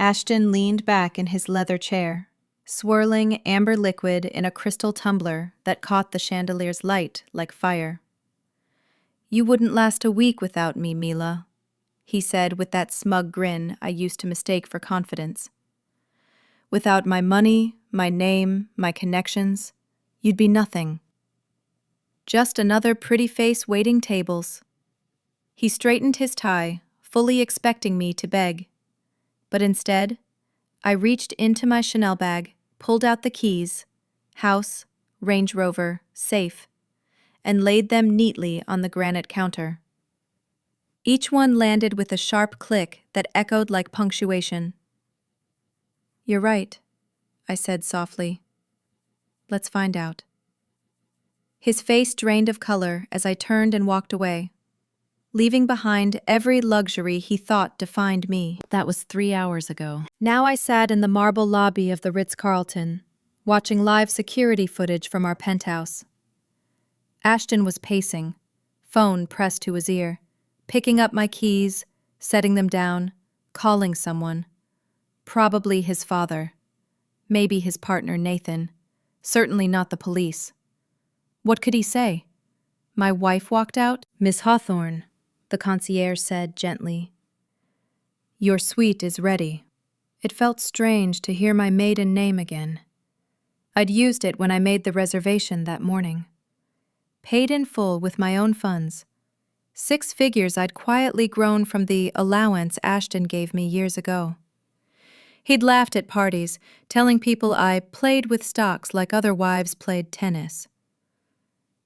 Ashton leaned back in his leather chair, swirling amber liquid in a crystal tumbler that caught the chandelier's light like fire. "You wouldn't last a week without me, Mila," he said with that smug grin I used to mistake for confidence. "Without my money, my name, my connections, you'd be nothing. Just another pretty face waiting tables." He straightened his tie, fully expecting me to beg. But instead, I reached into my Chanel bag, pulled out the keys, house, Range Rover, safe, and laid them neatly on the granite counter. Each one landed with a sharp click that echoed like punctuation. "You're right," I said softly. "Let's find out." His face drained of color as I turned and walked away, leaving behind every luxury he thought defined me. That was 3 hours ago. Now I sat in the marble lobby of the Ritz-Carlton, watching live security footage from our penthouse. Ashton was pacing, phone pressed to his ear, picking up my keys, setting them down, calling someone. Probably his father. Maybe his partner Nathan. Certainly not the police. What could he say? My wife walked out? "Miss Hawthorne," the concierge said gently, "your suite is ready." It felt strange to hear my maiden name again. I'd used it when I made the reservation that morning. Paid in full with my own funds. 6 figures I'd quietly grown from the allowance Ashton gave me years ago. He'd laughed at parties, telling people I played with stocks like other wives played tennis.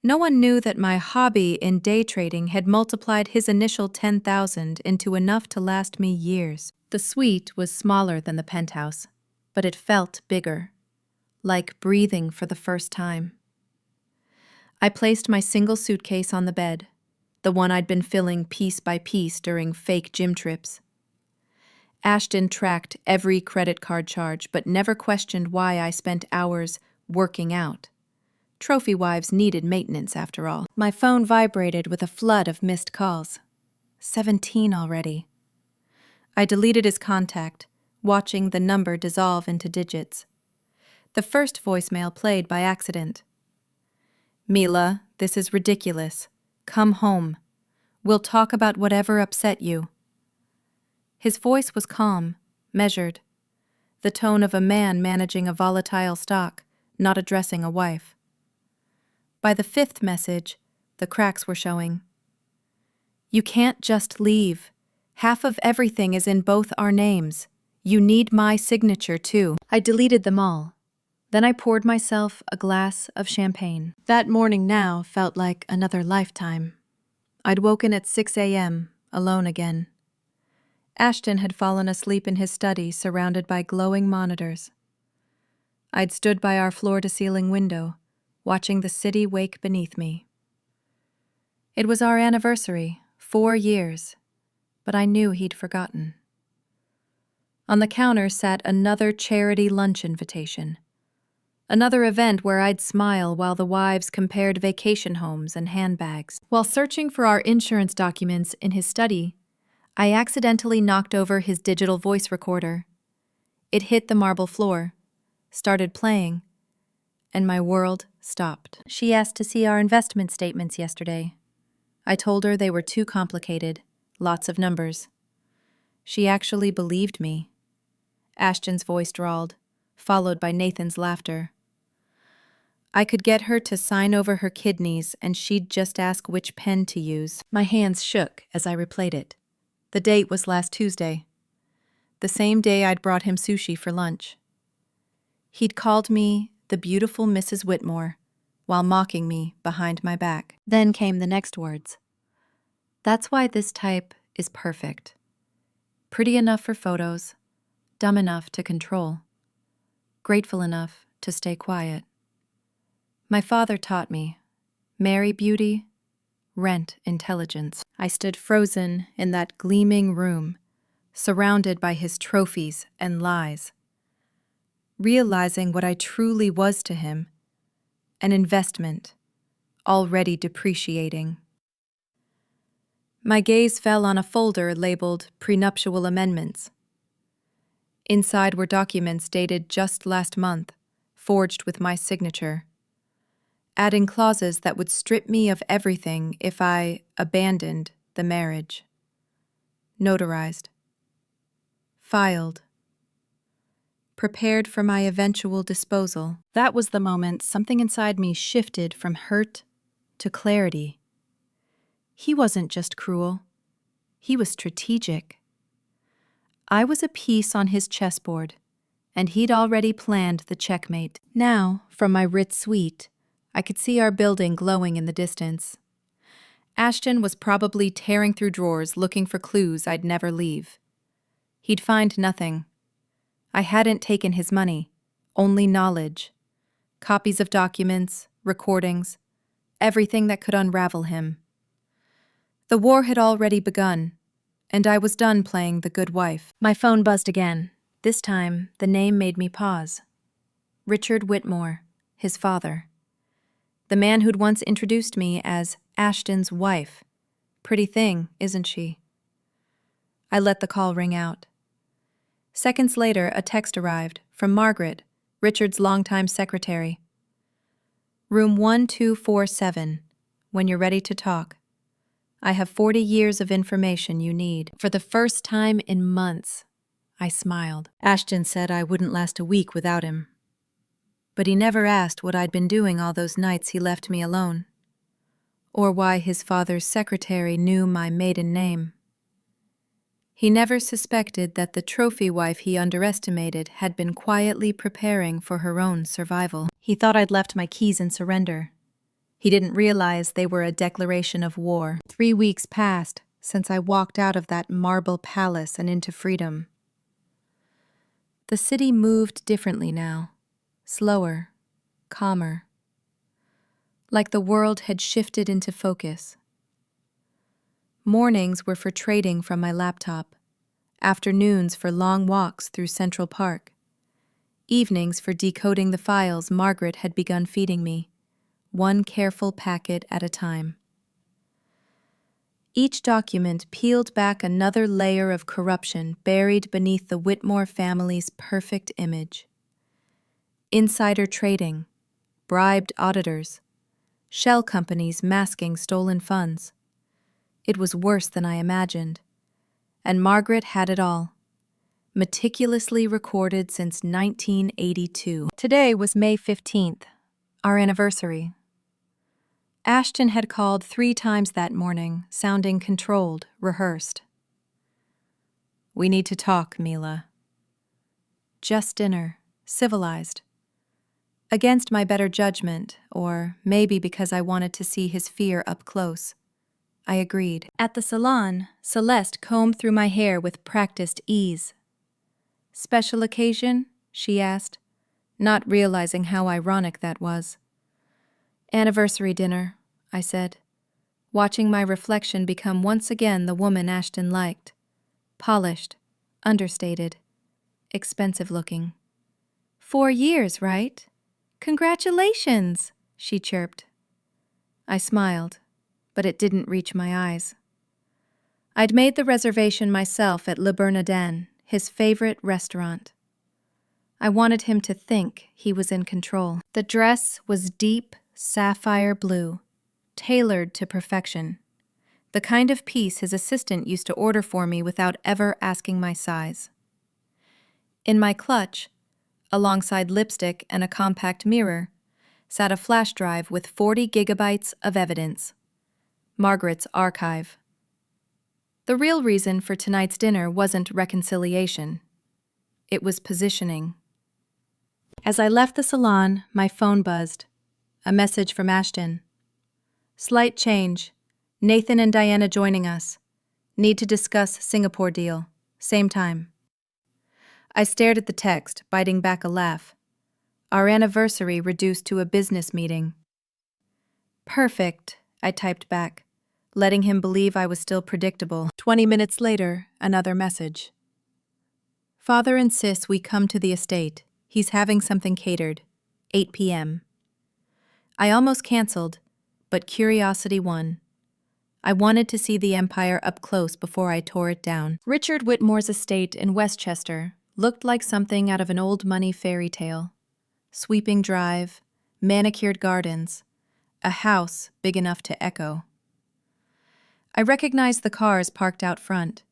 No one knew that my hobby in day trading had multiplied his initial $10,000 into enough to last me years. The suite was smaller than the penthouse, but it felt bigger, like breathing for the first time. I placed my single suitcase on the bed, the one I'd been filling piece by piece during fake gym trips. Ashton tracked every credit card charge, but never questioned why I spent hours working out. Trophy wives needed maintenance, after all. My phone vibrated with a flood of missed calls. 17 already. I deleted his contact, watching the number dissolve into digits. The first voicemail played by accident. "Mila, this is ridiculous. Come home. We'll talk about whatever upset you." His voice was calm, measured, the tone of a man managing a volatile stock, not addressing a wife. By the 5th message, the cracks were showing. "You can't just leave. Half of everything is in both our names. You need my signature, too." I deleted them all. Then I poured myself a glass of champagne. That morning now felt like another lifetime. I'd woken at 6 a.m., alone again. Ashton had fallen asleep in his study, surrounded by glowing monitors. I'd stood by our floor-to-ceiling window, watching the city wake beneath me. It was our anniversary, 4 years, but I knew he'd forgotten. On the counter sat another charity lunch invitation. Another event where I'd smile while the wives compared vacation homes and handbags. While searching for our insurance documents in his study, I accidentally knocked over his digital voice recorder. It hit the marble floor, started playing, and my world stopped. She asked to see our investment statements yesterday. I told her they were too complicated, lots of numbers. She actually believed me. Ashton's voice drawled, followed by Nathan's laughter. I could get her to sign over her kidneys and she'd just ask which pen to use. My hands shook as I replayed it. The date was last Tuesday, the same day I'd brought him sushi for lunch. He'd called me the beautiful Mrs. Whitmore while mocking me behind my back. Then came the next words. "That's why this type is perfect. Pretty enough for photos, dumb enough to control, grateful enough to stay quiet." My father taught me, marry beauty, rent intelligence. I stood frozen in that gleaming room, surrounded by his trophies and lies, realizing what I truly was to him, an investment, already depreciating. My gaze fell on a folder labeled Prenuptial Amendments. Inside were documents dated just last month, forged with my signature, adding clauses that would strip me of everything if I abandoned the marriage. Notarized. Filed. Prepared for my eventual disposal. That was the moment something inside me shifted from hurt to clarity. He wasn't just cruel. He was strategic. I was a piece on his chessboard, and he'd already planned the checkmate. Now, from my Ritz suite, I could see our building glowing in the distance. Ashton was probably tearing through drawers looking for clues I'd never leave. He'd find nothing. I hadn't taken his money, only knowledge. Copies of documents, recordings, everything that could unravel him. The war had already begun, and I was done playing the good wife. My phone buzzed again. This time, the name made me pause. Richard Whitmore, his father. The man who'd once introduced me as Ashton's wife. Pretty thing, isn't she? I let the call ring out. Seconds later, a text arrived from Margaret, Richard's longtime secretary. Room 1247, when you're ready to talk. I have 40 years of information you need. For the first time in months, I smiled. Ashton said I wouldn't last a week without him. But he never asked what I'd been doing all those nights he left me alone, or why his father's secretary knew my maiden name. He never suspected that the trophy wife he underestimated had been quietly preparing for her own survival. He thought I'd left my keys in surrender. He didn't realize they were a declaration of war. 3 weeks passed since I walked out of that marble palace and into freedom. The city moved differently now, slower, calmer. Like the world had shifted into focus. Mornings were for trading from my laptop, afternoons for long walks through Central Park, evenings for decoding the files Margaret had begun feeding me, one careful packet at a time. Each document peeled back another layer of corruption buried beneath the Whitmore family's perfect image. Insider trading, bribed auditors, shell companies masking stolen funds. It was worse than I imagined, and Margaret had it all, meticulously recorded since 1982. Today was May 15th, our anniversary. Ashton had called 3 times that morning, sounding controlled, rehearsed. We need to talk, Mila. Just dinner, civilized. Against my better judgment, or maybe because I wanted to see his fear up close. I agreed. At the salon, Celeste combed through my hair with practiced ease. Special occasion? She asked, not realizing how ironic that was. Anniversary dinner, I said, watching my reflection become once again the woman Ashton liked. Polished, understated, expensive-looking. 4 years, right? Congratulations, she chirped. I smiled, but it didn't reach my eyes. I'd made the reservation myself at Le Bernardin, his favorite restaurant. I wanted him to think he was in control. The dress was deep sapphire blue, tailored to perfection, the kind of piece his assistant used to order for me without ever asking my size. In my clutch, alongside lipstick and a compact mirror, sat a flash drive with 40 gigabytes of evidence. Margaret's archive. The real reason for tonight's dinner wasn't reconciliation. It was positioning. As I left the salon, my phone buzzed. A message from Ashton. Slight change. Nathan and Diana joining us. Need to discuss Singapore deal. Same time. I stared at the text, biting back a laugh. Our anniversary reduced to a business meeting. Perfect, I typed back, letting him believe I was still predictable. 20 minutes later, another message. Father insists we come to the estate. He's having something catered. 8 p.m. I almost canceled, but curiosity won. I wanted to see the empire up close before I tore it down. Richard Whitmore's estate in Westchester, looked like something out of an old money fairy tale. Sweeping drive, manicured gardens, a house big enough to echo. I recognized the cars parked out front.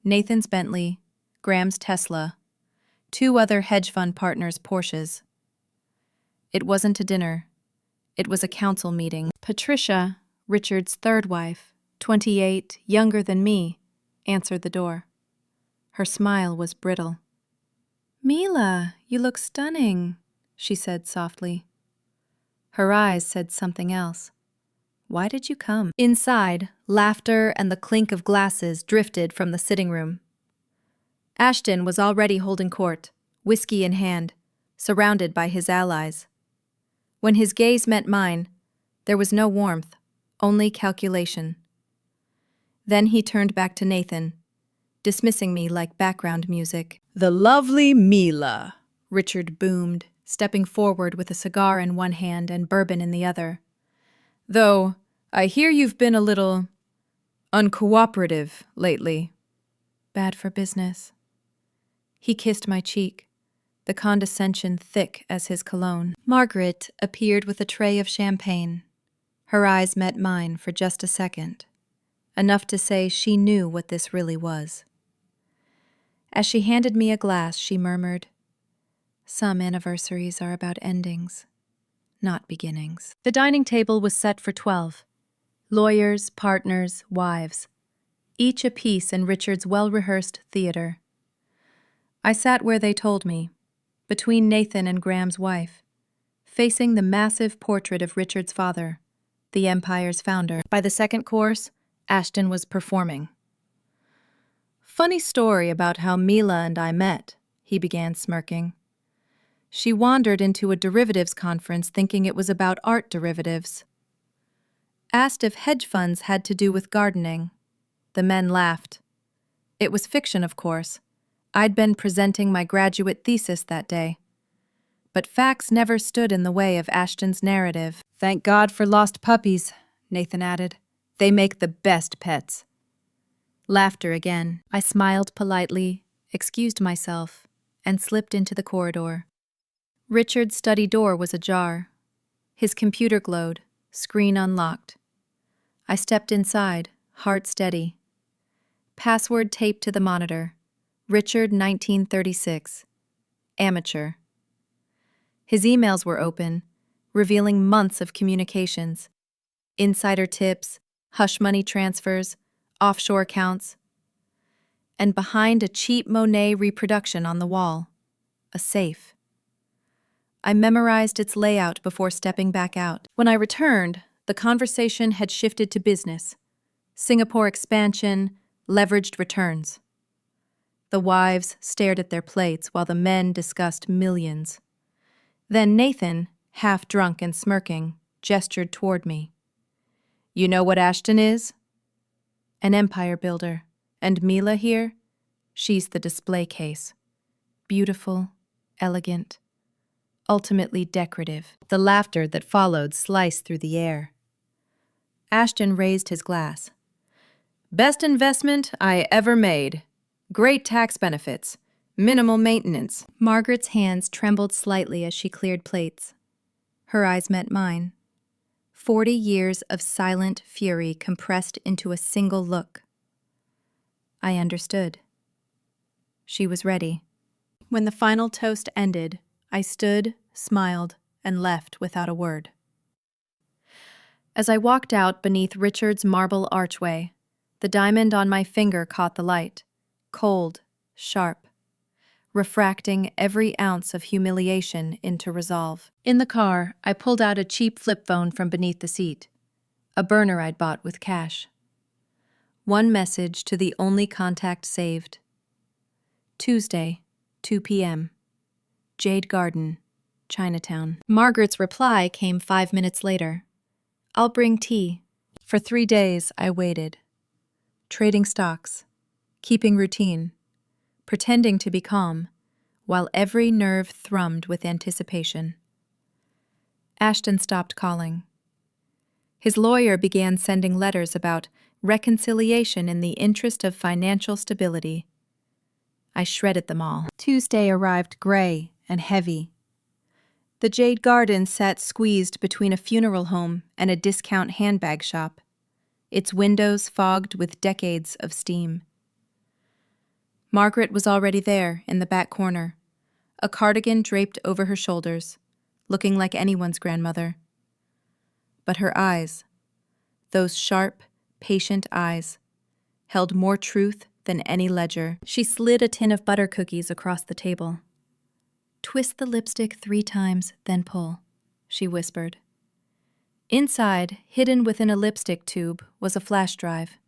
Nathan's Bentley, Graham's Tesla, 2 other hedge fund partners' Porsches. It wasn't a dinner. It was a council meeting. Patricia, Richard's third wife, 28, younger than me, answered the door. Her smile was brittle. "Mila, you look stunning," she said softly. Her eyes said something else. "Why did you come?" Inside, laughter and the clink of glasses drifted from the sitting room. Ashton was already holding court, whiskey in hand, surrounded by his allies. When his gaze met mine, there was no warmth, only calculation. Then he turned back to Nathan, dismissing me like background music. "The lovely Mila," Richard boomed, stepping forward with a cigar in one hand and bourbon in the other. "Though, I hear you've been a little uncooperative lately." "Bad for business." He kissed my cheek, the condescension thick as his cologne. Margaret appeared with a tray of champagne. Her eyes met mine for just a second, enough to say she knew what this really was. As she handed me a glass, she murmured, "Some anniversaries are about endings, not beginnings." The dining table was set for 12. Lawyers, partners, wives, each a piece in Richard's well-rehearsed theater. I sat where they told me, between Nathan and Graham's wife, facing the massive portrait of Richard's father, the empire's founder. By the second course, Ashton was performing. "Funny story about how Mila and I met," he began smirking. "She wandered into a derivatives conference thinking it was about art derivatives. Asked if hedge funds had to do with gardening. The men laughed. It was fiction, of course. I'd been presenting my graduate thesis that day. But facts never stood in the way of Ashton's narrative. "Thank God for lost puppies," Nathan added. "They make the best pets." Laughter again. I smiled politely, excused myself, and slipped into the corridor. Richard's study door was ajar. His computer glowed, screen unlocked. I stepped inside, heart steady. Password taped to the monitor. Richard 1936. Amateur. His emails were open, revealing months of communications. Insider tips, hush money transfers, offshore accounts. And behind a cheap Monet reproduction on the wall, a safe. I memorized its layout before stepping back out. When I returned, the conversation had shifted to business. Singapore expansion, leveraged returns. The wives stared at their plates while the men discussed millions. Then Nathan, half drunk and smirking, gestured toward me. "You know what Ashton is?" "An empire builder. And Mila here? She's the display case. Beautiful, elegant, ultimately decorative." The laughter that followed sliced through the air. Ashton raised his glass. "Best investment I ever made. Great tax benefits. Minimal maintenance." Margaret's hands trembled slightly as she cleared plates. Her eyes met mine. 40 years of silent fury compressed into a single look. I understood. She was ready. When the final toast ended, I stood, smiled, and left without a word. As I walked out beneath Richard's marble archway, the diamond on my finger caught the light, cold, sharp, refracting every ounce of humiliation into resolve. In the car, I pulled out a cheap flip phone from beneath the seat, a burner I'd bought with cash. One message to the only contact saved. Tuesday, 2 p.m. Jade Garden, Chinatown. Margaret's reply came 5 minutes later. "I'll bring tea." For 3 days, I waited. Trading stocks, keeping routine, pretending to be calm, while every nerve thrummed with anticipation. Ashton stopped calling. His lawyer began sending letters about reconciliation in the interest of financial stability. I shredded them all. Tuesday arrived gray and heavy. The Jade Garden sat squeezed between a funeral home and a discount handbag shop, its windows fogged with decades of steam. Margaret was already there in the back corner, a cardigan draped over her shoulders, looking like anyone's grandmother. But her eyes, those sharp, patient eyes, held more truth than any ledger. She slid a tin of butter cookies across the table. "Twist the lipstick 3 times, then pull," she whispered. Inside, hidden within a lipstick tube, was a flash drive.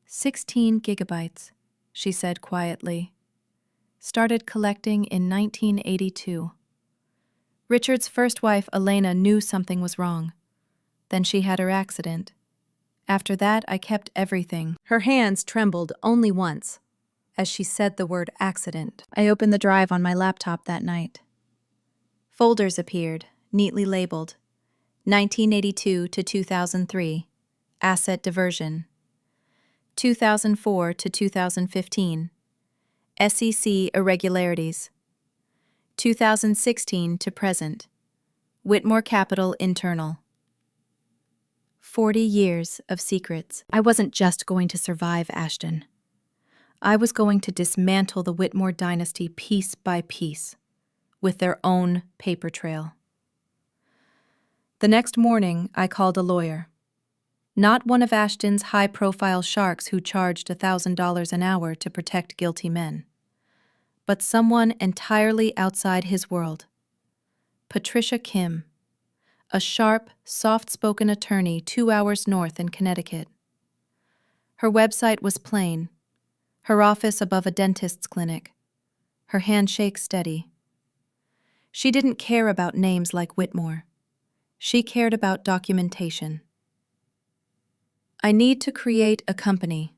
16 gigabytes, she said quietly. Started collecting in 1982. Richard's first wife, Elena, knew something was wrong. Then she had her accident. After that, I kept everything. Her hands trembled only once, as she said the word accident. I opened the drive on my laptop that night. Folders appeared, neatly labeled. 1982 to 2003, asset diversion. 2004 to 2015, SEC irregularities. 2016 to present, Whitmore Capital internal. 40 years of secrets. I wasn't just going to survive Ashton. I was going to dismantle the Whitmore dynasty piece by piece, with their own paper trail. The next morning, I called a lawyer. Not one of Ashton's high-profile sharks who charged $1,000 an hour to protect guilty men, but someone entirely outside his world. Patricia Kim, a sharp, soft-spoken attorney 2 hours north in Connecticut. Her website was plain, her office above a dentist's clinic, her handshake steady. She didn't care about names like Whitmore. She cared about documentation. "I need to create a company,"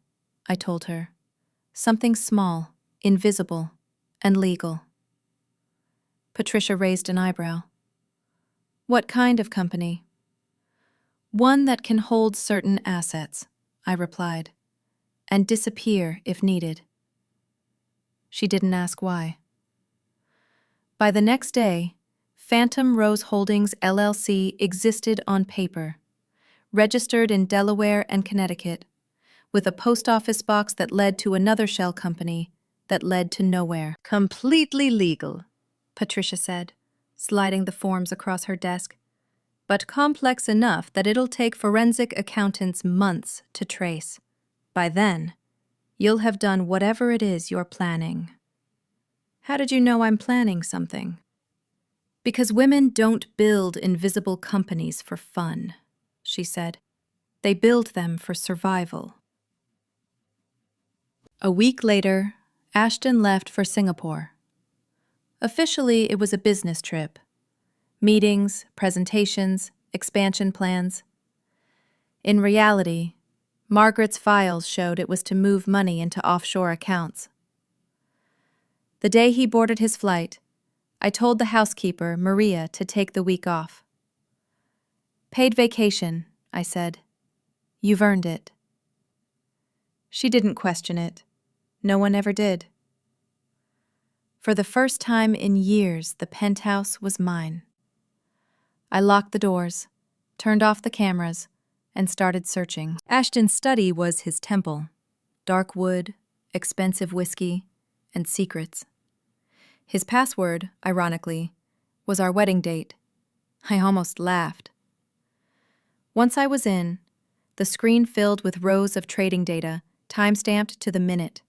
I told her. "Something small, invisible, and legal." Patricia raised an eyebrow. "What kind of company?" "One that can hold certain assets," I replied, "and disappear if needed." She didn't ask why. By the next day, Phantom Rose Holdings LLC existed on paper, registered in Delaware and Connecticut, with a post office box that led to another shell company that led to nowhere. "Completely legal," Patricia said, sliding the forms across her desk, "but complex enough that it'll take forensic accountants months to trace. By then, you'll have done whatever it is you're planning." "How did you know I'm planning something?" "Because women don't build invisible companies for fun," she said. "They build them for survival." A week later, Ashton left for Singapore. Officially, it was a business trip. Meetings, presentations, expansion plans. In reality, Margaret's files showed it was to move money into offshore accounts. The day he boarded his flight, I told the housekeeper, Maria, to take the week off. "Paid vacation," I said. "You've earned it." She didn't question it. No one ever did. For the first time in years, the penthouse was mine. I locked the doors, turned off the cameras, and started searching. Ashton's study was his temple. Dark wood, expensive whiskey, and secrets. His password, ironically, was our wedding date. I almost laughed. Once I was in, the screen filled with rows of trading data, time-stamped to the minute.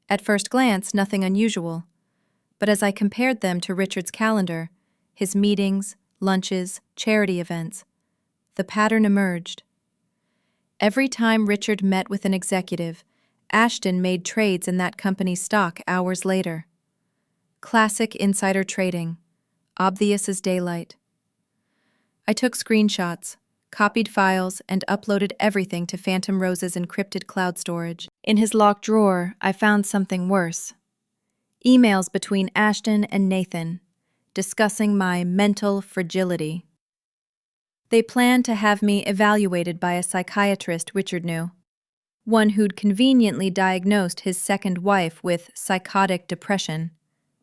At first glance, nothing unusual, but as I compared them to Richard's calendar, his meetings, lunches, charity events, the pattern emerged. Every time Richard met with an executive, Ashton made trades in that company's stock hours later. Classic insider trading, obvious as daylight. I took screenshots, copied files, and uploaded everything to Phantom Rose's encrypted cloud storage. In his locked drawer, I found something worse. Emails between Ashton and Nathan, discussing my mental fragility. They planned to have me evaluated by a psychiatrist Richard knew. one who'd conveniently diagnosed his second wife with psychotic depression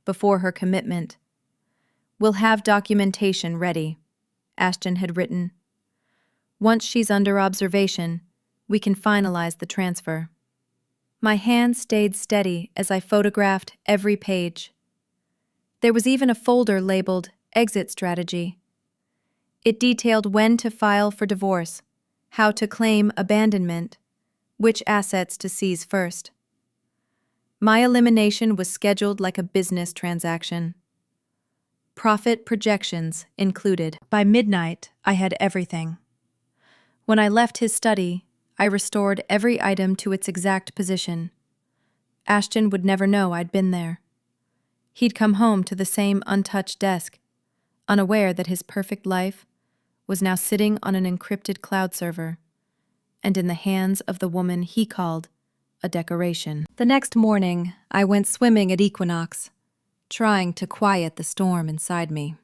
before her commitment. "We'll have documentation ready," Ashton had written. "Once she's under observation, we can finalize the transfer." My hand stayed steady as I photographed every page. There was even a folder labeled Exit Strategy. It detailed when to file for divorce, how to claim abandonment, which assets to seize first. My elimination was scheduled like a business transaction. Profit projections included. By midnight, I had everything. When I left his study, I restored every item to its exact position. Ashton would never know I'd been there. He'd come home to the same untouched desk, unaware that his perfect life was now sitting on an encrypted cloud server and in the hands of the woman he called a decoration. The next morning, I went swimming at equinox, trying to quiet the storm inside me.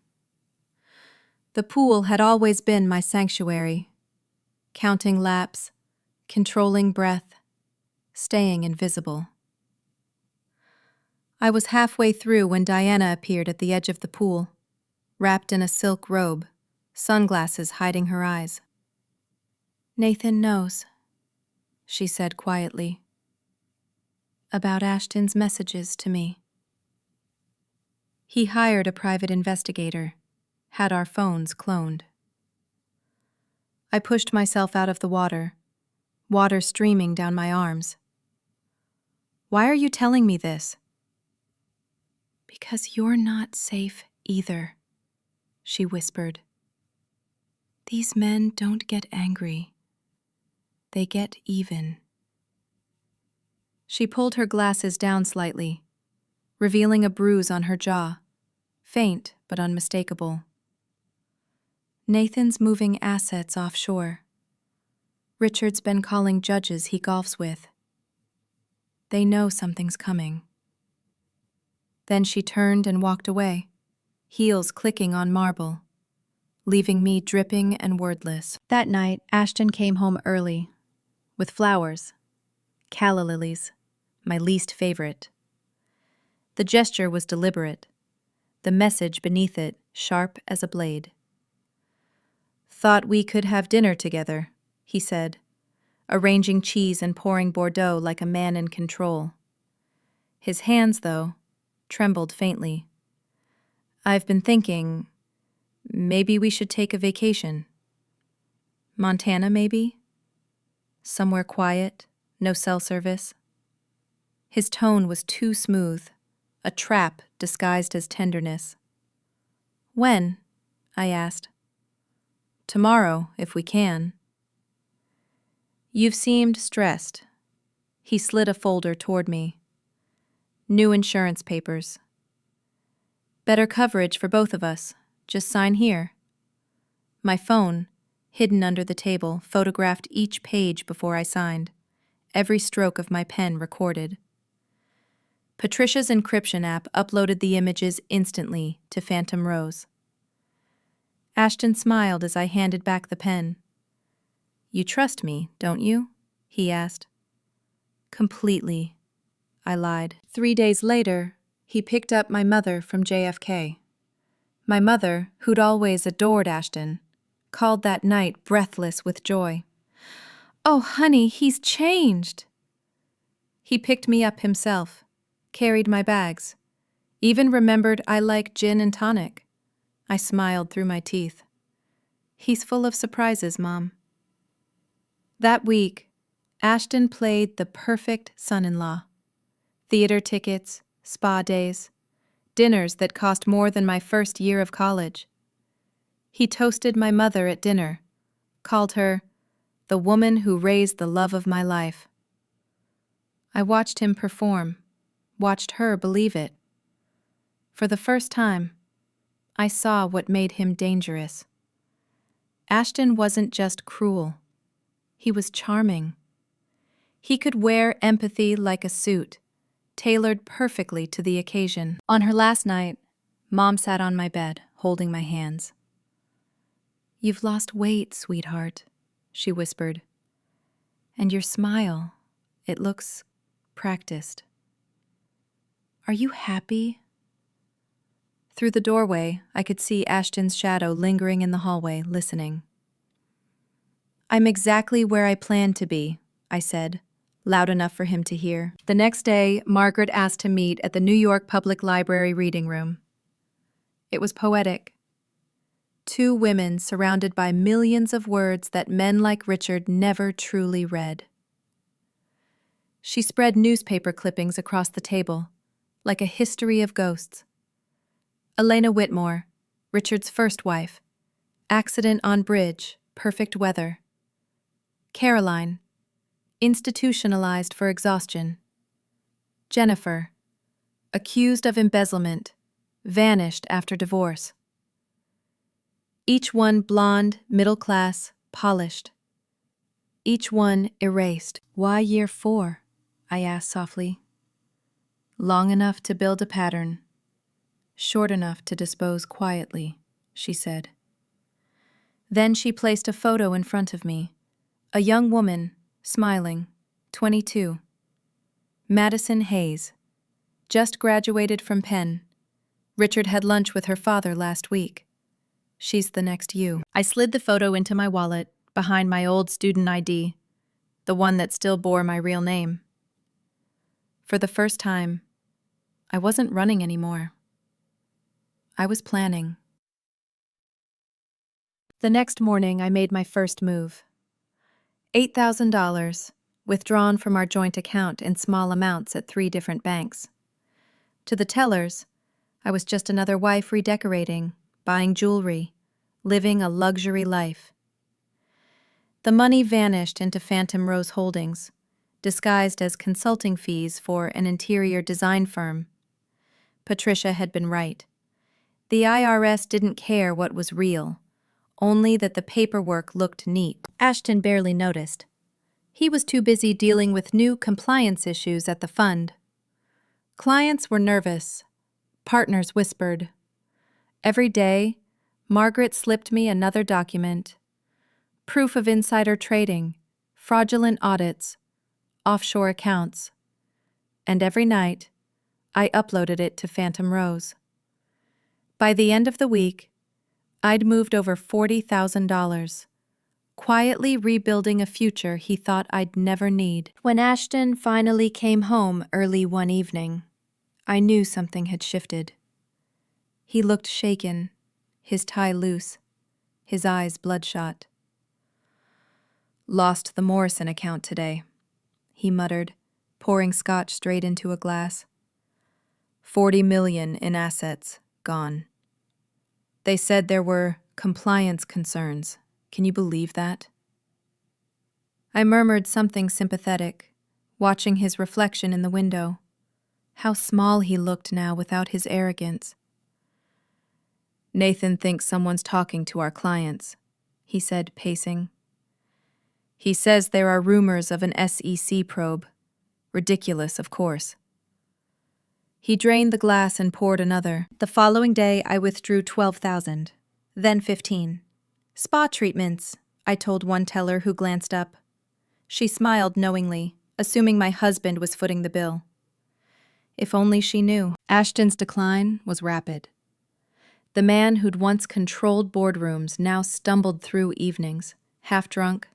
The pool had always been my sanctuary, counting laps, controlling breath, staying invisible. I was halfway through when Diana appeared at the edge of the pool, wrapped in a silk robe, sunglasses hiding her eyes. "Nathan knows," she said quietly, "about Ashton's messages to me. He hired a private investigator, had our phones cloned." I pushed myself out of the water streaming down my arms. "Why are you telling me this?" "Because you're not safe either," she whispered. "These men don't get angry. They get even." She pulled her glasses down slightly, revealing a bruise on her jaw, faint but unmistakable. "Nathan's moving assets offshore. Richard's been calling judges he golfs with. They know something's coming." Then she turned and walked away, heels clicking on marble, leaving me dripping and wordless. That night, Ashton came home early, with flowers, calla lilies, my least favorite. The gesture was deliberate, the message beneath it sharp as a blade. "Thought we could have dinner together," he said, arranging cheese and pouring Bordeaux like a man in control. His hands, though, trembled faintly. "I've been thinking, maybe we should take a vacation. Montana, maybe? Somewhere quiet, no cell service." His tone was too smooth, a trap disguised as tenderness. "When?" I asked. "Tomorrow, if we can." "You've seemed stressed." He slid a folder toward me. "New insurance papers. Better coverage for both of us. Just sign here." My phone, hidden under the table, photographed each page before I signed, every stroke of my pen recorded. Patricia's encryption app uploaded the images instantly to Phantom Rose. Ashton smiled as I handed back the pen. "You trust me, don't you?" he asked. "Completely," I lied. 3 days later, he picked up my mother from JFK. My mother, who'd always adored Ashton, called that night breathless with joy. "Oh, honey, he's changed." He picked me up himself, carried my bags, even remembered I like gin and tonic. I smiled through my teeth. "He's full of surprises, Mom." That week, Ashton played the perfect son-in-law. Theater tickets, spa days, dinners that cost more than my first year of college. He toasted my mother at dinner, called her the woman who raised the love of my life. I watched him perform, watched her believe it. For the first time, I saw what made him dangerous. Ashton wasn't just cruel. He was charming. He could wear empathy like a suit, tailored perfectly to the occasion. On her last night, Mom sat on my bed, holding my hands. "You've lost weight, sweetheart," she whispered. "And your smile, It looks practiced. Are you happy? Through the doorway, I could see Ashton's shadow lingering in the hallway, listening. I'm exactly where I planned to be, I said, loud enough for him to hear. The next day, Margaret asked to meet at the New York Public Library reading room. It was poetic. Two women surrounded by millions of words that men like Richard never truly read. She spread newspaper clippings across the table, like a history of ghosts. Elena Whitmore, Richard's first wife. Accident on bridge, perfect weather. Caroline, institutionalized for exhaustion. Jennifer, accused of embezzlement, vanished after divorce. Each one blonde, middle class, polished. Each one erased. Why year 4? I asked softly. Long enough to build a pattern. Short enough to dispose quietly, she said. Then she placed a photo in front of me. A young woman, smiling, 22. Madison Hayes. Just graduated from Penn. Richard had lunch with her father last week. She's the next you. I slid the photo into my wallet, behind my old student ID, the one that still bore my real name. For the first time, I wasn't running anymore. I was planning. The next morning, I made my first move. $8,000, withdrawn from our joint account in small amounts at 3 different banks. To the tellers, I was just another wife redecorating, buying jewelry, living a luxury life. The money vanished into Phantom Rose Holdings, disguised as consulting fees for an interior design firm. Patricia had been right. The IRS didn't care what was real, only that the paperwork looked neat. Ashton barely noticed. He was too busy dealing with new compliance issues at the fund. Clients were nervous. Partners whispered. Every day, Margaret slipped me another document. Proof of insider trading, fraudulent audits, offshore accounts. And every night, I uploaded it to Phantom Rose. By the end of the week, I'd moved over $40,000, quietly rebuilding a future he thought I'd never need. When Ashton finally came home early one evening, I knew something had shifted. He looked shaken, his tie loose, his eyes bloodshot. Lost the Morrison account today, he muttered, pouring scotch straight into a glass. $40 million in assets, gone. They said there were compliance concerns. Can you believe that? I murmured something sympathetic, watching his reflection in the window. How small he looked now without his arrogance. Nathan thinks someone's talking to our clients, he said, pacing. He says there are rumors of an SEC probe. Ridiculous, of course. He drained the glass and poured another. The following day, I withdrew $12,000, then $15,000. Spa treatments, I told one teller who glanced up. She smiled knowingly, assuming my husband was footing the bill. If only she knew. Ashton's decline was rapid. The man who'd once controlled boardrooms now stumbled through evenings, half drunk,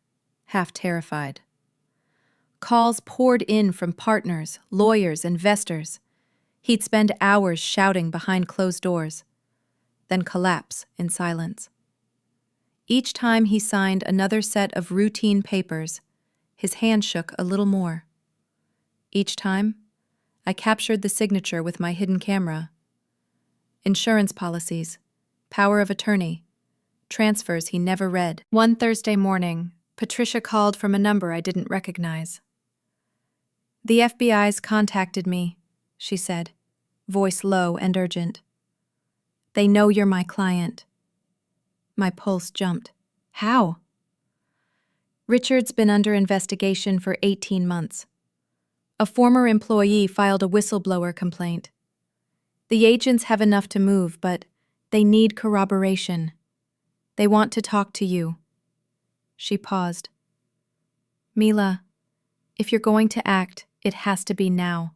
half terrified. Calls poured in from partners, lawyers, investors. He'd spend hours shouting behind closed doors, then collapse in silence. Each time he signed another set of routine papers, his hand shook a little more. Each time, I captured the signature with my hidden camera. Insurance policies, power of attorney, transfers he never read. One Thursday morning, Patricia called from a number I didn't recognize. The FBI's contacted me, she said, voice low and urgent. They know you're my client. My pulse jumped. How? Richard's been under investigation for 18 months. A former employee filed a whistleblower complaint. The agents have enough to move, but they need corroboration. They want to talk to you. She paused. Mila, If you're going to act, it has to be now.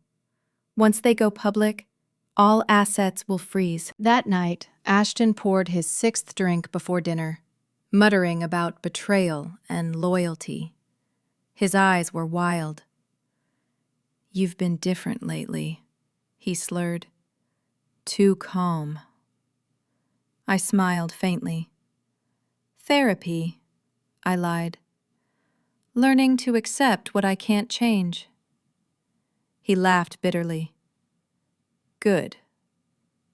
Once they go public, all assets will freeze. That night, Ashton poured his 6th drink before dinner, muttering about betrayal and loyalty. His eyes were wild. "You've been different lately," he slurred. "Too calm." I smiled faintly. "Therapy," I lied. "Learning to accept what I can't change." He laughed bitterly. "Good.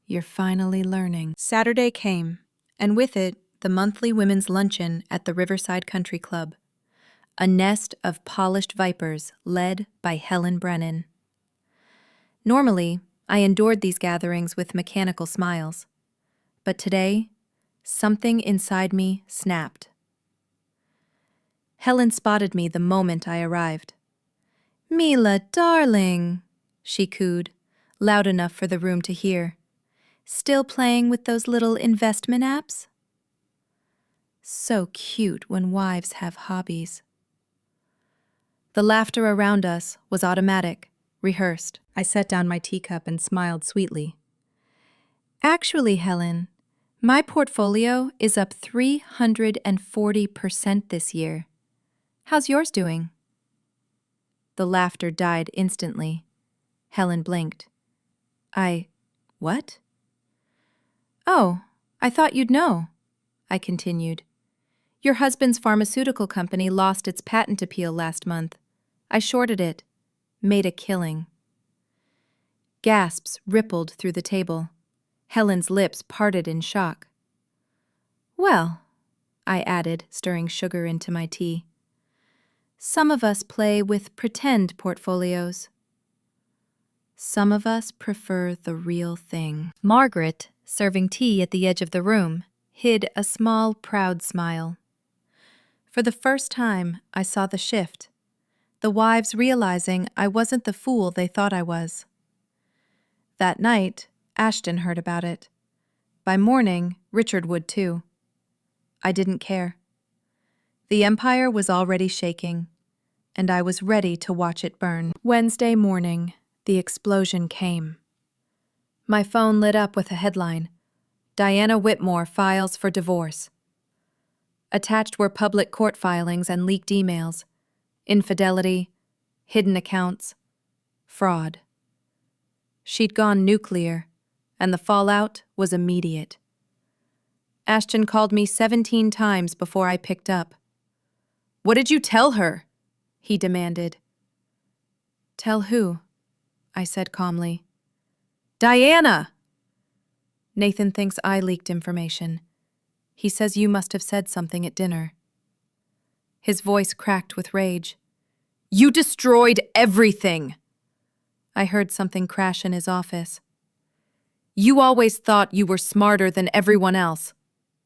You're finally learning." Saturday came, and with it, the monthly women's luncheon at the Riverside Country Club, a nest of polished vipers led by Helen Brennan. Normally, I endured these gatherings with mechanical smiles, but today, something inside me snapped. Helen spotted me the moment I arrived. "Mila, darling," she cooed, loud enough for the room to hear. "Still playing with those little investment apps?" So cute when wives have hobbies. The laughter around us was automatic, rehearsed. I set down my teacup and smiled sweetly. "Actually, Helen, my portfolio is up 340% this year. How's yours doing?" The laughter died instantly. Helen blinked. What?" "Oh, I thought you'd know," I continued. "Your husband's pharmaceutical company lost its patent appeal last month. I shorted it. Made a killing." Gasps rippled through the table. Helen's lips parted in shock. "Well," I added, stirring sugar into my tea, "some of us play with pretend portfolios. Some of us prefer the real thing." Margaret, serving tea at the edge of the room, hid a small, proud smile. For the first time, I saw the shift, the wives realizing I wasn't the fool they thought I was. That night, Ashton heard about it. By morning, Richard would too. I didn't care. The empire was already shaking, and I was ready to watch it burn. Wednesday morning, the explosion came. My phone lit up with a headline: "Diana Whitmore files for divorce." Attached were public court filings and leaked emails, infidelity, hidden accounts, fraud. She'd gone nuclear, and the fallout was immediate. Ashton called me 17 times before I picked up. "What did you tell her?" he demanded. "Tell who?" I said calmly. "Diana!" "Nathan thinks I leaked information. He says you must have said something at dinner." His voice cracked with rage. "You destroyed everything!" I heard something crash in his office. "You always thought you were smarter than everyone else,"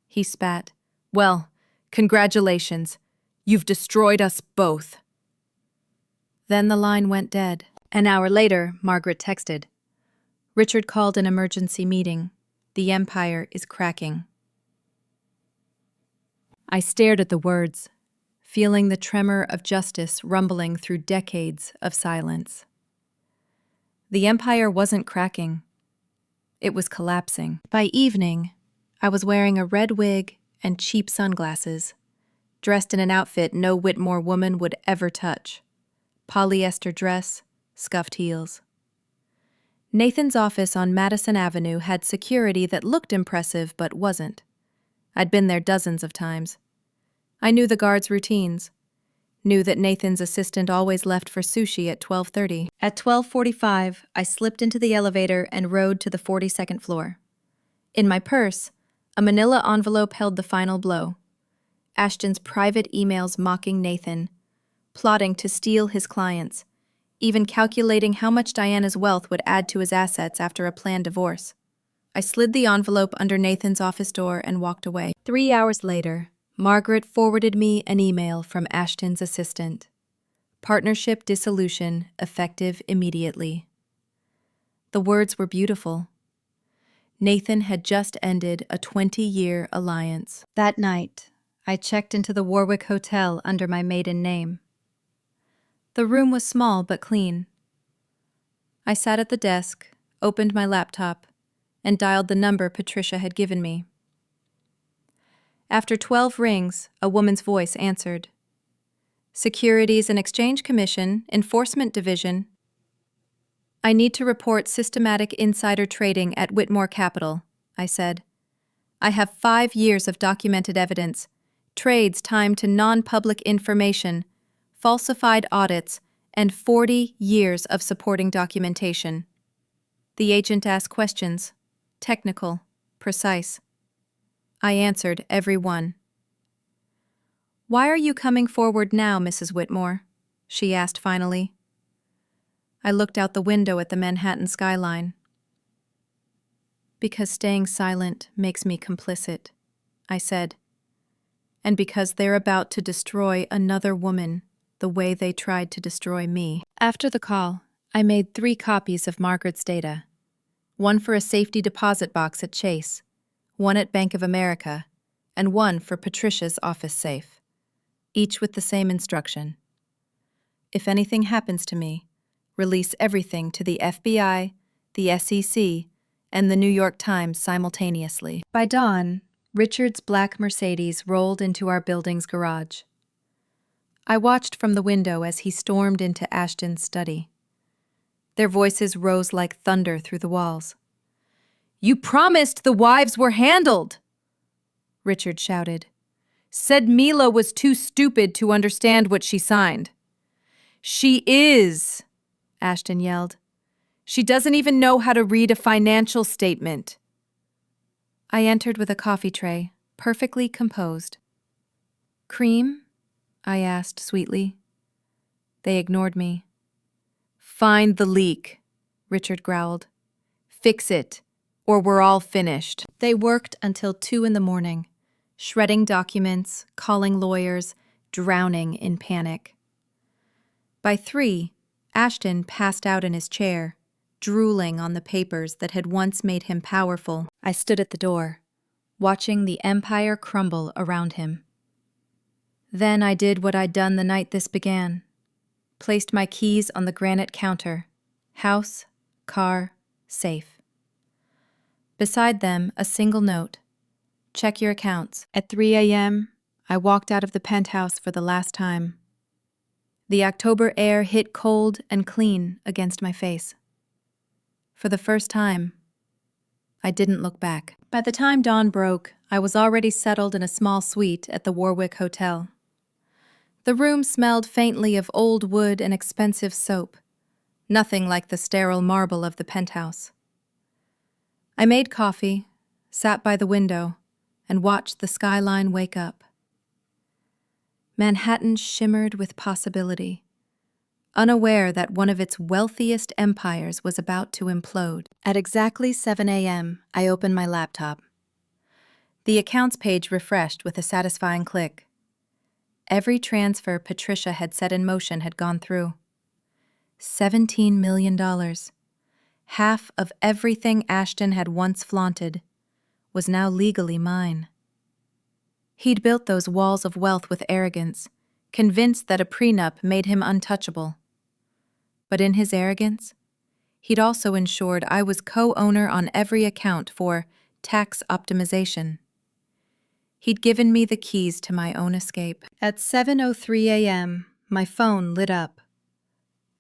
he spat. "Well, congratulations. You've destroyed us both." Then the line went dead. An hour later, Margaret texted. "Richard called an emergency meeting. The empire is cracking." I stared at the words, feeling the tremor of justice rumbling through decades of silence. The empire wasn't cracking. It was collapsing. By evening, I was wearing a red wig and cheap sunglasses, dressed in an outfit no Whitmore woman would ever touch. Polyester dress, scuffed heels. Nathan's office on Madison Avenue had security that looked impressive but wasn't. I'd been there dozens of times. I knew the guards' routines. Knew that Nathan's assistant always left for sushi at 12:30. At 12:45, I slipped into the elevator and rode to the 42nd floor. In my purse, a manila envelope held the final blow. Ashton's private emails mocking Nathan, plotting to steal his clients, even calculating how much Diana's wealth would add to his assets after a planned divorce. I slid the envelope under Nathan's office door and walked away. 3 hours later, Margaret forwarded me an email from Ashton's assistant. Partnership dissolution effective immediately. The words were beautiful. Nathan had just ended a 20-year alliance. That night, I checked into the Warwick Hotel under my maiden name. The room was small but clean. I sat at the desk, opened my laptop, and dialed the number Patricia had given me. After 12 rings, a woman's voice answered. Securities and Exchange Commission, Enforcement Division. I need to report systematic insider trading at Whitmore Capital, I said. I have 5 years of documented evidence, trades timed to non-public information, falsified audits, and 40 years of supporting documentation. The agent asked questions, technical, precise. I answered every one. Why are you coming forward now, Mrs. Whitmore? She asked finally. I looked out the window at the Manhattan skyline. Because staying silent makes me complicit, I said. And because they're about to destroy another woman the way they tried to destroy me. After the call, I made 3 copies of Margaret's data. One for a safety deposit box at Chase, one at Bank of America, and one for Patricia's office safe, each with the same instruction. If anything happens to me, release everything to the FBI, the SEC, and the New York Times simultaneously. By dawn, Richard's black Mercedes rolled into our building's garage. I watched from the window as he stormed into Ashton's study. Their voices rose like thunder through the walls. You promised the wives were handled, Richard shouted. Said Mila was too stupid to understand what she signed. She is, Ashton yelled. She doesn't even know how to read a financial statement. I entered with a coffee tray, perfectly composed. Cream? I asked sweetly. They ignored me. Find the leak, Richard growled. Fix it, or we're all finished. They worked until 2 a.m, shredding documents, calling lawyers, drowning in panic. By 3, Ashton passed out in his chair, drooling on the papers that had once made him powerful. I stood at the door, watching the empire crumble around him. Then I did what I'd done the night this began. Placed my keys on the granite counter. House, car, safe. Beside them, a single note. Check your accounts. At 3 a.m., I walked out of the penthouse for the last time. The October air hit cold and clean against my face. For the first time, I didn't look back. By the time dawn broke, I was already settled in a small suite at the Warwick Hotel. The room smelled faintly of old wood and expensive soap, nothing like the sterile marble of the penthouse. I made coffee, sat by the window, and watched the skyline wake up. Manhattan shimmered with possibility, unaware that one of its wealthiest empires was about to implode. At exactly 7 a.m., I opened my laptop. The accounts page refreshed with a satisfying click. Every transfer Patricia had set in motion had gone through. $17 million. Half of everything Ashton had once flaunted was now legally mine. He'd built those walls of wealth with arrogance, convinced that a prenup made him untouchable. But in his arrogance, he'd also ensured I was co-owner on every account for tax optimization. He'd given me the keys to my own escape. At 7:03 a.m., my phone lit up.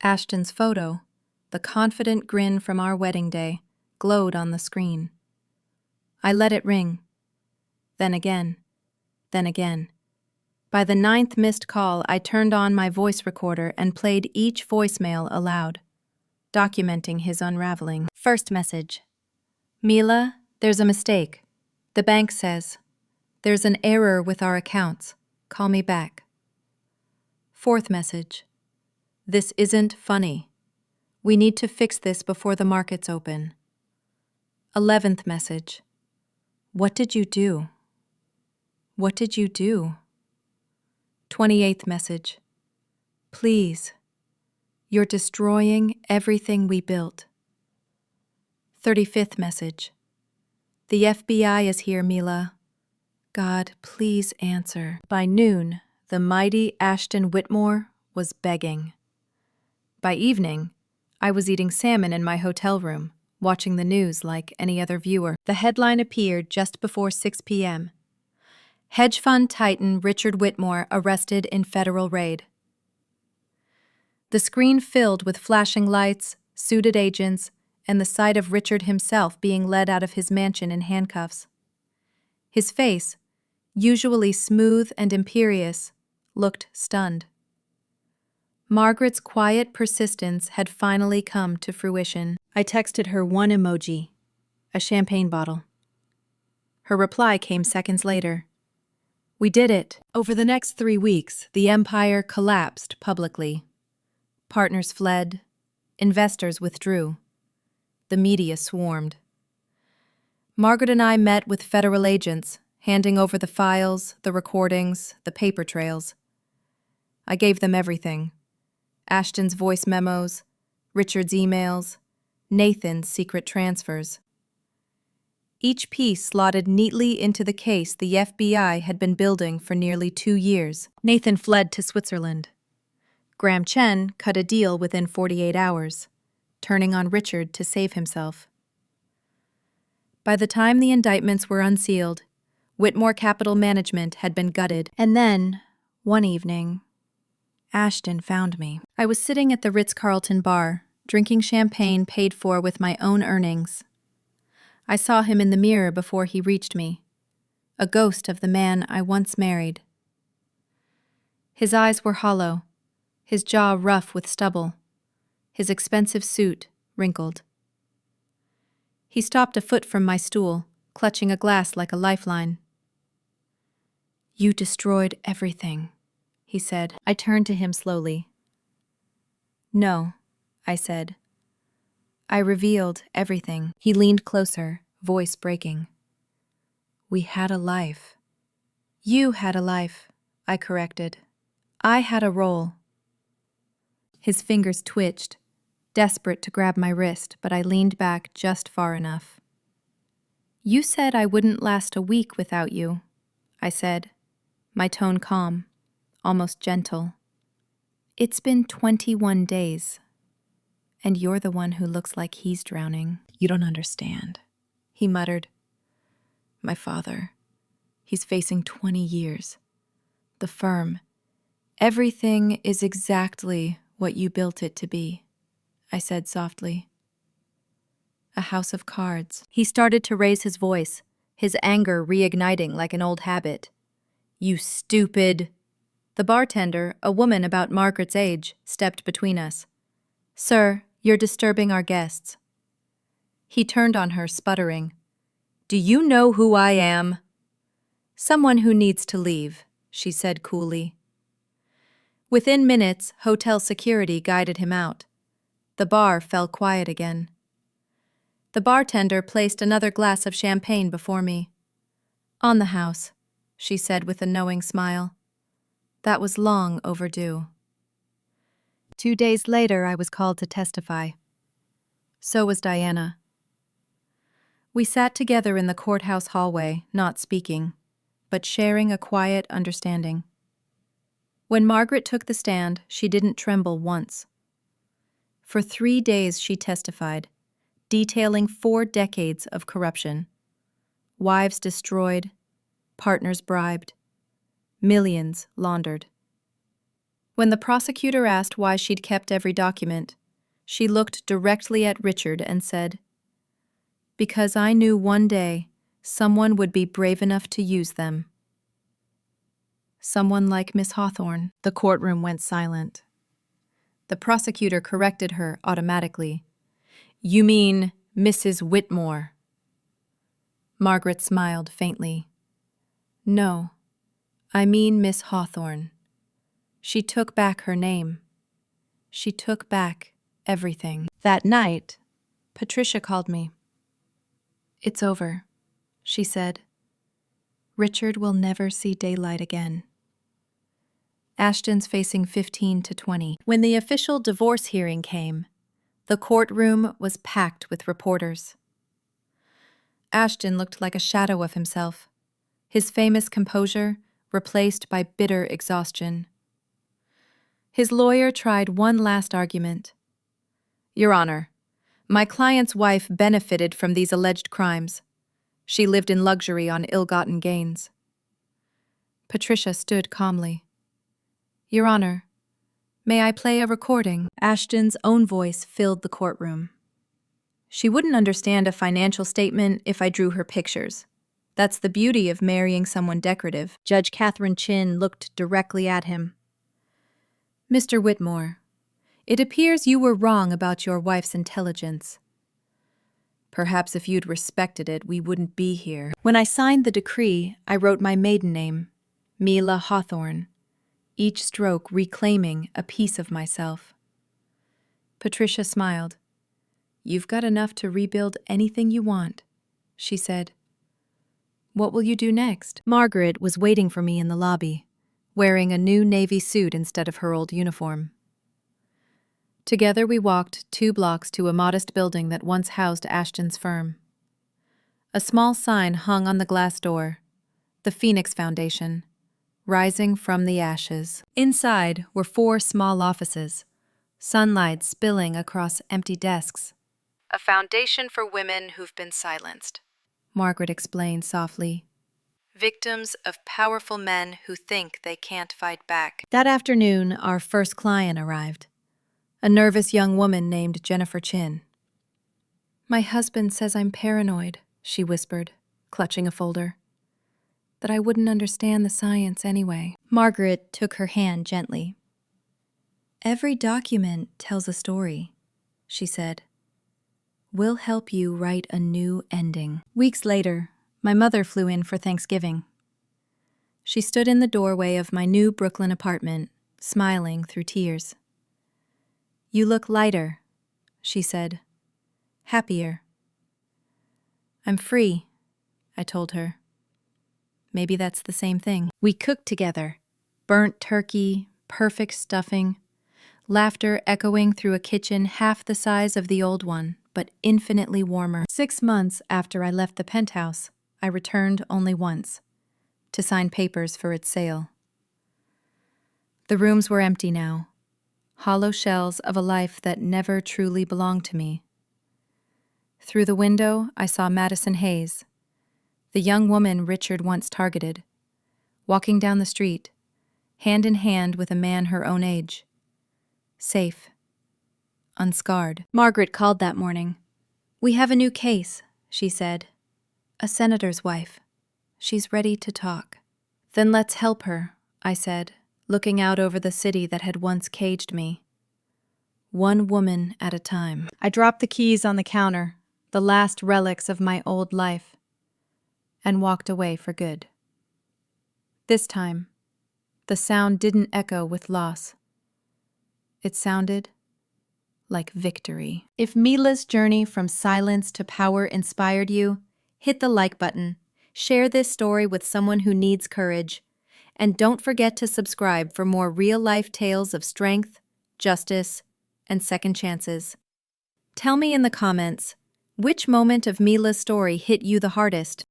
Ashton's photo, the confident grin from our wedding day, glowed on the screen. I let it ring. Then again. Then again. By the 9th missed call, I turned on my voice recorder and played each voicemail aloud, documenting his unraveling. First message. Mila, there's a mistake. The bank says, there's an error with our accounts. Call me back. Fourth message. This isn't funny. We need to fix this before the markets open. 11th message. What did you do? What did you do? 28th message. Please. You're destroying everything we built. 35th message. The FBI is here, Mila. God, please answer. By noon, the mighty Ashton Whitmore was begging. By evening, I was eating salmon in my hotel room, watching the news like any other viewer. The headline appeared just before 6 p.m. Hedge fund titan Richard Whitmore arrested in federal raid. The screen filled with flashing lights, suited agents, and the sight of Richard himself being led out of his mansion in handcuffs. His face, usually smooth and imperious, looked stunned. Margaret's quiet persistence had finally come to fruition. I texted her one emoji, a champagne bottle. Her reply came seconds later. We did it. Over the next 3 weeks, the empire collapsed publicly. Partners fled. Investors withdrew. The media swarmed. Margaret and I met with federal agents, handing over the files, the recordings, the paper trails. I gave them everything. Ashton's voice memos, Richard's emails, Nathan's secret transfers. Each piece slotted neatly into the case the FBI had been building for nearly 2 years. Nathan fled to Switzerland. Graham Chen cut a deal within 48 hours, turning on Richard to save himself. By the time the indictments were unsealed, Whitmore Capital Management had been gutted. And then, one evening, Ashton found me. I was sitting at the Ritz-Carlton bar, drinking champagne paid for with my own earnings. I saw him in the mirror before he reached me, a ghost of the man I once married. His eyes were hollow, his jaw rough with stubble, his expensive suit wrinkled. He stopped a foot from my stool, clutching a glass like a lifeline. You destroyed everything, he said. I turned to him slowly. No, I said. I revealed everything. He leaned closer, voice breaking. We had a life. You had a life, I corrected. I had a role. His fingers twitched, desperate to grab my wrist, but I leaned back just far enough. You said I wouldn't last a week without you, I said, my tone calm, almost gentle. It's been 21 days, and you're the one who looks like he's drowning. You don't understand, he muttered. My father, he's facing 20 years. The firm, everything is exactly what you built it to be, I said softly. A house of cards. He started to raise his voice, his anger reigniting like an old habit. You stupid! The bartender, a woman about Margaret's age, stepped between us. Sir, you're disturbing our guests. He turned on her, sputtering. Do you know who I am? Someone who needs to leave, she said coolly. Within minutes, hotel security guided him out. The bar fell quiet again. The bartender placed another glass of champagne before me. On the house, she said with a knowing smile. That was long overdue. 2 days later, I was called to testify. So was Diana. We sat together in the courthouse hallway, not speaking, but sharing a quiet understanding. When Margaret took the stand, she didn't tremble once. For 3 days she testified, detailing 4 decades of corruption. Wives destroyed, partners bribed, millions laundered. When the prosecutor asked why she'd kept every document, she looked directly at Richard and said, Because I knew one day someone would be brave enough to use them. Someone like Miss Hawthorne. The courtroom went silent. The prosecutor corrected her automatically. You mean Mrs. Whitmore? Margaret smiled faintly. No, I mean Miss Hawthorne. She took back her name. She took back everything. That night, Patricia called me. It's over, she said. Richard will never see daylight again. Ashton's facing 15 to 20. When the official divorce hearing came, the courtroom was packed with reporters. Ashton looked like a shadow of himself, his famous composure replaced by bitter exhaustion. His lawyer tried one last argument. Your Honor, my client's wife benefited from these alleged crimes. She lived in luxury on ill-gotten gains. Patricia stood calmly. Your Honor, may I play a recording? Ashton's own voice filled the courtroom. She wouldn't understand a financial statement if I drew her pictures. That's the beauty of marrying someone decorative. Judge Catherine Chin looked directly at him. Mr. Whitmore, it appears you were wrong about your wife's intelligence. Perhaps if you'd respected it, we wouldn't be here. When I signed the decree, I wrote my maiden name, Mila Hawthorne, each stroke reclaiming a piece of myself. Patricia smiled. You've got enough to rebuild anything you want, she said. What will you do next? Margaret was waiting for me in the lobby, wearing a new navy suit instead of her old uniform. Together we walked 2 blocks to a modest building that once housed Ashton's firm. A small sign hung on the glass door, the Phoenix Foundation, rising from the ashes. Inside were 4 small offices, sunlight spilling across empty desks. A foundation for women who've been silenced, Margaret explained softly. Victims of powerful men who think they can't fight back. That afternoon, our first client arrived. A nervous young woman named Jennifer Chin. My husband says I'm paranoid, she whispered, clutching a folder. That I wouldn't understand the science anyway. Margaret took her hand gently. Every document tells a story, she said. We'll help you write a new ending. Weeks later, my mother flew in for Thanksgiving. She stood in the doorway of my new Brooklyn apartment, smiling through tears. You look lighter, she said. Happier. I'm free, I told her. Maybe that's the same thing. We cooked together. Burnt turkey, perfect stuffing, laughter echoing through a kitchen half the size of the old one, but infinitely warmer. 6 months after I left the penthouse, I returned only once, to sign papers for its sale. The rooms were empty now, hollow shells of a life that never truly belonged to me. Through the window, I saw Madison Hayes, the young woman Richard once targeted, walking down the street, hand in hand with a man her own age. Safe. Unscarred. Margaret called that morning. We have a new case, she said. A senator's wife. She's ready to talk. Then let's help her, I said, looking out over the city that had once caged me. One woman at a time. I dropped the keys on the counter, the last relics of my old life, and walked away for good. This time, the sound didn't echo with loss. It sounded like victory. If Mila's journey from silence to power inspired you, hit the like button, share this story with someone who needs courage, and don't forget to subscribe for more real-life tales of strength, justice, and second chances. Tell me in the comments, which moment of Mila's story hit you the hardest?